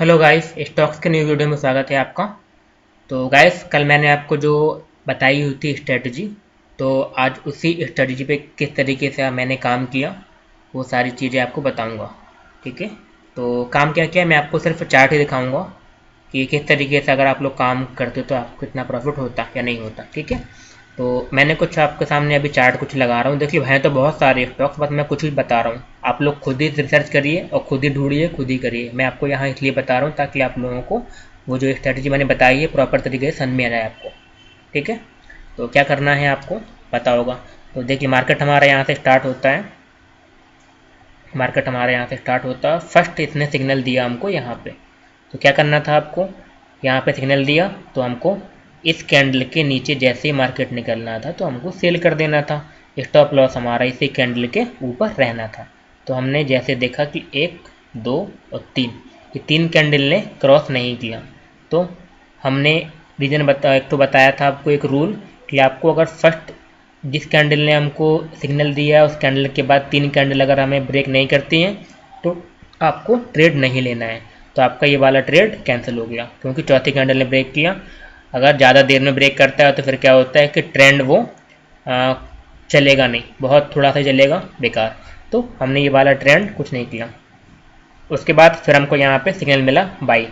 Hello guys, stocks के new video में स्वागत है आपका। तो गाइस, कल मैंने आपको जो बताई हुई थी स्ट्रेटजी, तो आज उसी स्ट्रेटजी पे किस तरीके से मैंने काम किया वो सारी चीज़ें आपको बताऊंगा। ठीक है, तो काम क्या किया मैं आपको सिर्फ चार्ट ही दिखाऊंगा कि किस तरीके से अगर आप लोग काम करते तो आपको कितना प्रॉफिट होता या नहीं होता। ठीक है, तो मैंने कुछ आपके सामने अभी चार्ट कुछ लगा रहा हूँ। देखिए हैं तो बहुत सारे स्टॉक्स, बस मैं कुछ ही बता रहा हूँ। आप लोग खुद ही रिसर्च करिए और खुद ही ढूंढिए, खुद ही करिए। मैं आपको यहाँ इसलिए बता रहा हूँ ताकि आप लोगों को वो जो स्ट्रेटजी मैंने बताई है प्रॉपर तरीके से समझ में आ जाए आपको। ठीक है, तो क्या करना है आपको पता होगा। तो देखिए मार्केट हमारा यहाँ से स्टार्ट होता है। मार्केट हमारे यहाँ से स्टार्ट होता है। फर्स्ट इसने सिग्नल दिया हमको यहाँ पे, तो क्या करना था आपको, यहाँ पे सिग्नल दिया तो हमको इस कैंडल के नीचे जैसे ही मार्केट निकलना था तो हमको सेल कर देना था। स्टॉप लॉस हमारा इसी कैंडल के ऊपर रहना था। तो हमने जैसे देखा कि 1, 2 और 3, ये 3 कैंडल ने क्रॉस नहीं किया, तो हमने रीजन एक तो बताया था आपको एक रूल कि आपको अगर फर्स्ट जिस कैंडल ने हमको सिग्नल दिया है उस कैंडल के बाद 3 कैंडल अगर हमें ब्रेक नहीं करती हैं तो आपको ट्रेड नहीं लेना है। तो आपका ये वाला ट्रेड कैंसिल हो गया क्योंकि चौथी कैंडल ने ब्रेक किया। अगर ज़्यादा देर में ब्रेक करता है तो फिर क्या होता है कि ट्रेंड वो चलेगा नहीं, बहुत थोड़ा सा चलेगा, बेकार। तो हमने ये वाला ट्रेंड कुछ नहीं किया। उसके बाद फिर हमको यहाँ पे सिग्नल मिला बाई।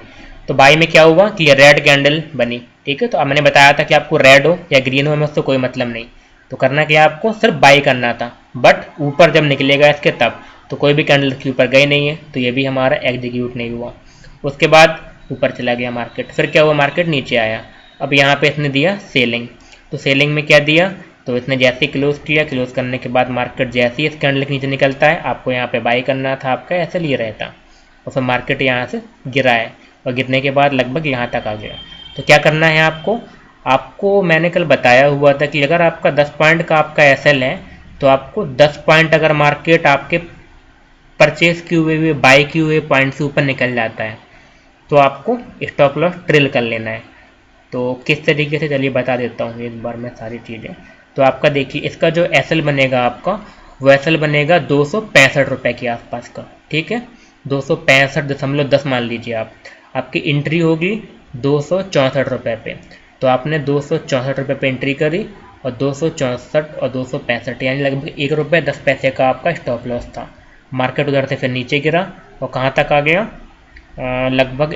तो बाई में क्या हुआ कि ये रेड कैंडल बनी। ठीक है, तो अब मैंने बताया था कि आपको रेड हो या ग्रीन हो हमें उससे कोई मतलब नहीं, तो करना क्या आपको सिर्फ बाई करना था। बट ऊपर जब निकलेगा इसके तब, तो कोई भी कैंडल के ऊपर गई नहीं है, तो ये भी हमारा एग्जीक्यूट नहीं हुआ। उसके बाद ऊपर चला गया मार्केट, फिर क्या हुआ मार्केट नीचे आया। अब यहाँ पे इसने दिया सेलिंग, तो सेलिंग में क्या दिया, तो इसने जैसे ही क्लोज किया, क्लोज करने के बाद मार्केट जैसे ही इस कैंडल के नीचे निकलता है आपको यहाँ पे बाई करना था, आपका ऐसे लिए रहता। और फिर मार्केट यहाँ से गिरा है और गिरने के बाद लगभग यहाँ तक आ गया। तो क्या करना है आपको, आपको मैंने कल बताया हुआ था कि अगर आपका 10 पॉइंट का आपका एसएल है तो आपको 10 पॉइंट अगर मार्केट आपके परचेज किए हुए बाई किए हुए पॉइंट से ऊपर निकल जाता है तो आपको स्टॉप लॉस ड्रिल कर लेना है। तो किस तरीके से चलिए बता देता हूँ एक बार में सारी चीज़ें। तो आपका देखिए इसका जो एसएल बनेगा आपका, वो एसएल बनेगा 265 रुपये के आसपास का। ठीक है, 265.10 मान लीजिए आप। आपकी एंट्री होगी 264 रुपये पे, तो आपने 264 रुपये पे एंट्री करी और 264 और 265 यानी लगभग 1 रुपये 10 पैसे का आपका स्टॉप लॉस था। मार्केट उधर से फिर नीचे गिरा और कहाँ तक आ गया, लगभग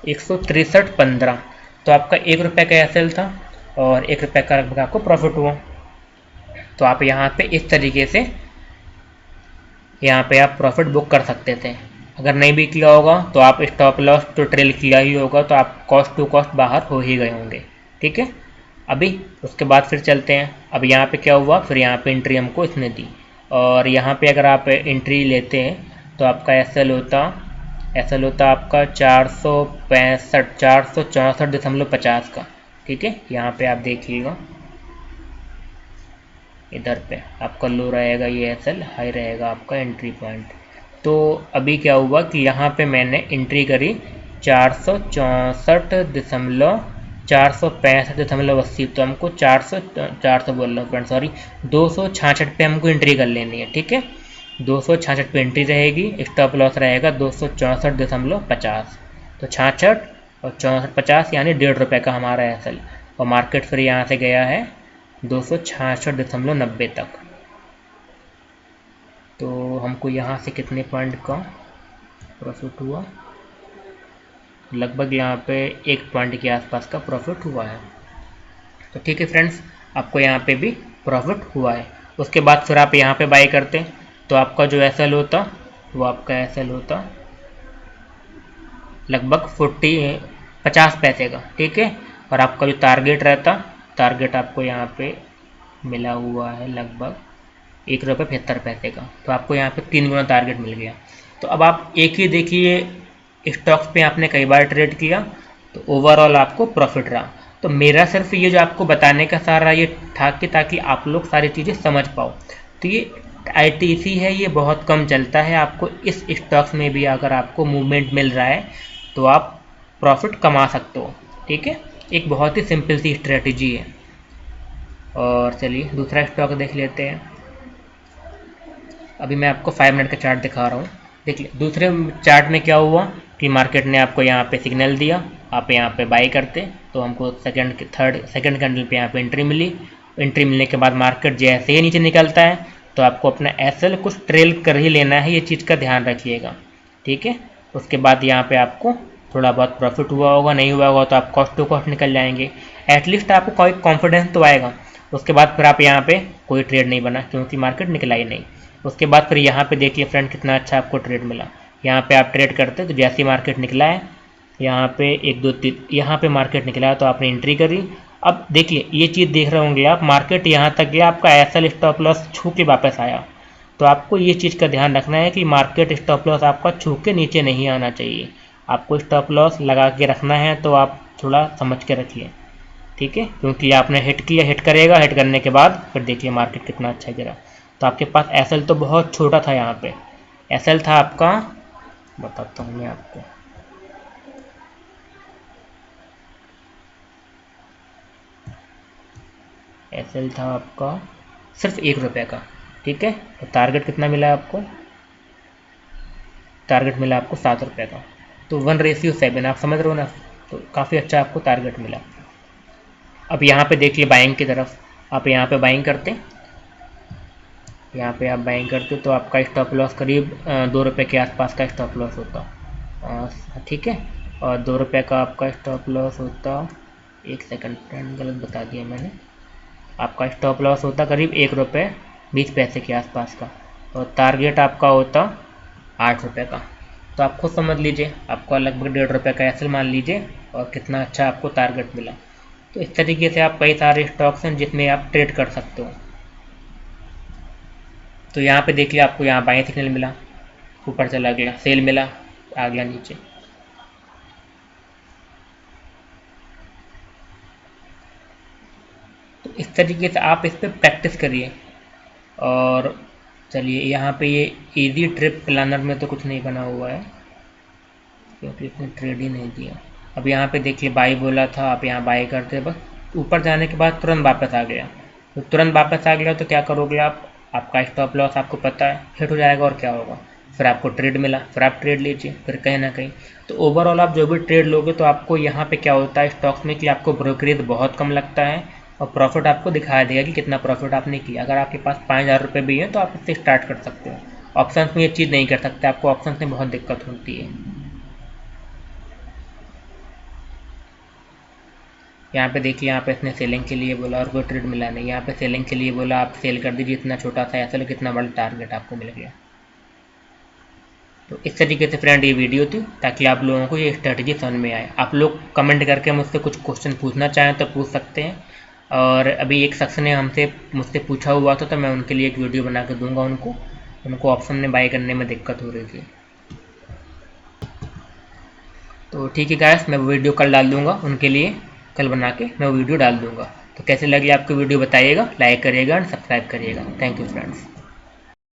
163.15। तो आपका 1 रुपये का एसएल था और 1 रुपये का लगभग आपको प्रॉफिट हुआ। तो आप यहाँ पे इस तरीके से यहाँ पे आप प्रॉफिट बुक कर सकते थे। अगर नहीं भी किया होगा तो आप स्टॉप लॉस तो ट्रेल किया ही होगा, तो आप कॉस्ट टू कॉस्ट बाहर हो ही गए होंगे। ठीक है, अभी उसके बाद फिर चलते हैं। अब यहाँ पे क्या हुआ, फिर यहाँ पे एंट्री हमको इसने दी और यहाँ पे अगर आप एंट्री लेते हैं तो आपका एसएल होता आपका 464.50 का। ठीक है, यहाँ पे आप देखिएगा इधर पे आपका लो रहेगा ये एसएल, हाई रहेगा आपका एंट्री पॉइंट। तो अभी क्या हुआ कि यहाँ पे मैंने एंट्री करी 465.80, तो हमको 400 बोल रहा हूँ सॉरी, 266 पे हमको एंट्री कर लेनी है। ठीक है, 266 पे एंट्री रहेगी, स्टॉप लॉस रहेगा 264.50। तो 66 और 64.50 यानी 1.5 रुपये का हमारा एसएल। और मार्केट फिर यहाँ से गया है 266.90 तक। तो हमको यहाँ से कितने पॉइंट का प्रॉफिट हुआ, लगभग यहाँ पे 1 पॉइंट के आसपास का प्रॉफिट हुआ है। तो ठीक है फ्रेंड्स, आपको यहाँ पे भी प्रॉफिट हुआ है। उसके बाद फिर आप यहाँ पे बाई करते तो आपका जो एसएल होता वो आपका एसएल होता लगभग 50 पैसे का। ठीक है, और आपका जो टारगेट रहता, टारगेट आपको यहाँ पे मिला हुआ है लगभग 1 रुपये 75 पैसे का। तो आपको यहाँ पे 3 गुना टारगेट मिल गया। तो अब आप एक ही देखिए स्टॉक्स पे आपने कई बार ट्रेड किया तो ओवरऑल आपको प्रॉफिट रहा। तो मेरा सिर्फ ये जो आपको बताने का सारा ये था कि ताकि आप लोग सारी चीज़ें समझ पाओ। तो ये आईटीसी है, ये बहुत कम चलता है। आपको इस स्टॉक्स में भी अगर आपको मूवमेंट मिल रहा है तो आप प्रॉफिट कमा सकते हो। ठीक है, एक बहुत ही सिंपल सी स्ट्रेटजी है। और चलिए दूसरा स्टॉक देख लेते हैं। अभी मैं आपको 5 मिनट का चार्ट दिखा रहा हूँ। देखिए दूसरे चार्ट में क्या हुआ कि मार्केट ने आपको यहाँ पे सिग्नल दिया, आप यहाँ पे बाई करते तो हमको सेकंड कैंडल पे यहाँ पे एंट्री मिली। एंट्री मिलने के बाद मार्केट जैसे ही नीचे निकलता है तो आपको अपना एसएल कुछ ट्रेल कर ही लेना है, ये चीज़ का ध्यान रखिएगा, ठीक है। उसके बाद यहाँ पे आपको थोड़ा बहुत प्रॉफिट हुआ होगा, नहीं हुआ होगा तो आप कॉस्ट टू कॉस्ट निकल जाएंगे, एटलीस्ट आपको कोई कॉन्फिडेंस तो आएगा। उसके बाद फिर आप यहाँ पे कोई ट्रेड नहीं बना क्योंकि मार्केट निकला ही नहीं। उसके बाद फिर यहाँ पे देखिए फ्रेंड कितना अच्छा आपको ट्रेड मिला। यहाँ पे आप ट्रेड करते तो जैसे ही मार्केट निकला है यहाँ पे 1 2 3 यहाँ पे मार्केट निकला है तो आपने एंट्री करी। अब देखिए ये चीज़ देख रहे होंगे आप, मार्केट यहाँ तक गया, आपका एसएल स्टॉप लॉस छू के वापस आया। तो आपको ये चीज़ का ध्यान रखना है कि मार्केट स्टॉप लॉस आपका छू के नीचे नहीं आना चाहिए, आपको स्टॉप लॉस लगा के रखना है, तो आप थोड़ा समझ के रखिए, ठीक है। क्योंकि आपने हिट किया, हिट करेगा, हिट करने के बाद फिर देखिए मार्केट कितना अच्छा गिरा। तो आपके पास एसएल तो बहुत छोटा था, यहाँ पे एसएल था आपका, बताता हूँ मैं आपको, एसएल था आपका सिर्फ 1 रुपये का, ठीक है। तो टारगेट कितना मिला आपको, टारगेट मिला आपको 7 रुपये का। तो 1:7 आप समझ रहे हो ना, तो काफ़ी अच्छा आपको टारगेट मिला। अब यहाँ पे देखिए बाइंग की तरफ, आप यहाँ पे बाइंग करते, यहाँ पे आप बाइंग करते तो आपका स्टॉप लॉस करीब 2 रुपये के आसपास का स्टॉप लॉस होता, ठीक है। और 2 रुपये का आपका स्टॉप लॉस होता, 1 सेकंड फ्रेंड गलत बता दिया मैंने, आपका स्टॉप लॉस होता करीब 1 रुपये 20 पैसे के आसपास का, और टारगेट आपका होता 8 रुपये का। तो आप खुद समझ लीजिए, आपको लगभग 1.5 रुपये का एसएल मान लीजिए और कितना अच्छा आपको टारगेट मिला। तो इस तरीके से आप कई सारे स्टॉक्स हैं जिसमें आप ट्रेड कर सकते हो। तो यहाँ पे देखिए आपको यहाँ बाई सिग्नल मिला, ऊपर चला गया, सेल मिला, आ गया नीचे। तो इस तरीके से आप इस पर प्रैक्टिस करिए। और चलिए यहाँ पे ये इजी ट्रिप प्लानर में तो कुछ नहीं बना हुआ है क्योंकि इसने ट्रेड ही नहीं दिया। अब यहाँ पे देखिए बाई बोला था, आप यहाँ बाई करते, बस ऊपर जाने के बाद तुरंत वापस आ गया। तो तुरंत वापस आ गया तो क्या करोगे आप, आपका स्टॉप लॉस आपको पता है हिट हो जाएगा, और क्या होगा, फिर आपको ट्रेड मिला, फिर आप ट्रेड लीजिए, फिर कहीं ना कहीं। तो ओवरऑल आप जो भी ट्रेड लोगे तो आपको यहाँ पे क्या होता है स्टॉक्स में कि आपको ब्रोकरेज बहुत कम लगता है और प्रॉफिट आपको दिखाया देगा कि कितना प्रॉफिट आपने किया। अगर आपके पास 5,000 रुपये भी है तो आप इससे स्टार्ट कर सकते हो। ऑप्शंस में ये चीज़ नहीं कर सकते, आपको ऑप्शंस में बहुत दिक्कत होती है। यहाँ पे देखिए, यहाँ पे इसने सेलिंग के लिए बोला और कोई ट्रेड मिला नहीं, यहाँ पे सेलिंग के लिए बोला आप सेल कर दीजिए, इतना छोटा सा ऐसा, कितना बड़ा टारगेट आपको मिल गया। तो इस तरीके से फ्रेंड ये वीडियो थी ताकि आप लोगों को ये स्ट्रेटजी समझ में आए। आप लोग कमेंट करके मुझसे कुछ क्वेश्चन पूछना चाहें तो पूछ सकते हैं। और अभी एक शख्स ने मुझसे पूछा हुआ था तो मैं उनके लिए एक वीडियो बना के दूंगा उनको ऑप्शन में बाय करने में दिक्कत हो रही थी। तो ठीक है गाइस, मैं वीडियो कल डाल दूंगा उनके लिए, कल बना के मैं वीडियो डाल दूंगा। तो कैसे लगी आपको वीडियो बताइएगा, लाइक करिएगा एंड सब्सक्राइब करिएगा। Thank you friends.